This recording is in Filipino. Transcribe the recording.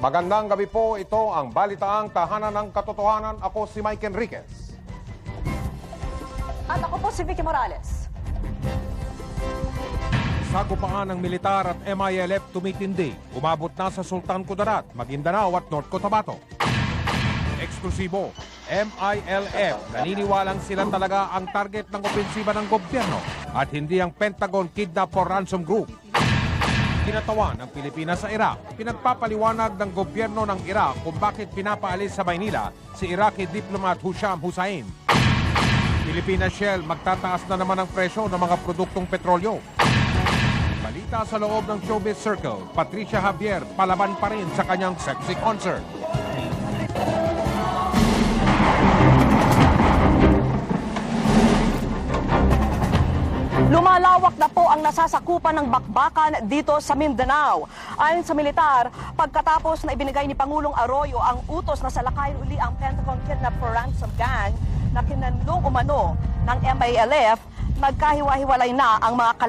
Magandang gabi po, ito ang Balitaang Tahanan ng Katotohanan. Ako si Mike Enriquez. At ako po si Vicky Morales. Sagupaan ng militar at MILF tumitindi. Umabot na sa Sultan Kudarat, Maguindanao at North Cotabato. Eksklusibo, MILF naniniwalang sila talaga ang target ng opensiba ng gobyerno at hindi ang Pentagon Kidnap for Ransom Group. Kinatawan ng Pilipinas sa Iraq. Pinagpapaliwanag ng gobyerno ng Iraq kung bakit pinapaalis sa Maynila si Iraqi diplomat Husham Hussain. Pilipinas Shell magtataas na naman ang presyo ng mga produktong petrolyo. Balita sa loob ng showbiz circle, Patricia Javier palaban pa rin sa kanyang sexy concert. Lumalawak na po ang nasasakupan ng bakbakan dito sa Mindanao. Ayon sa militar, pagkatapos na ibinigay ni Pangulong Arroyo ang utos na salakayin uli ang Pentagon Kidnap for Ransom Gang na kinanlong umano ng MILF, nagkahiwa-hiwalay na ang mga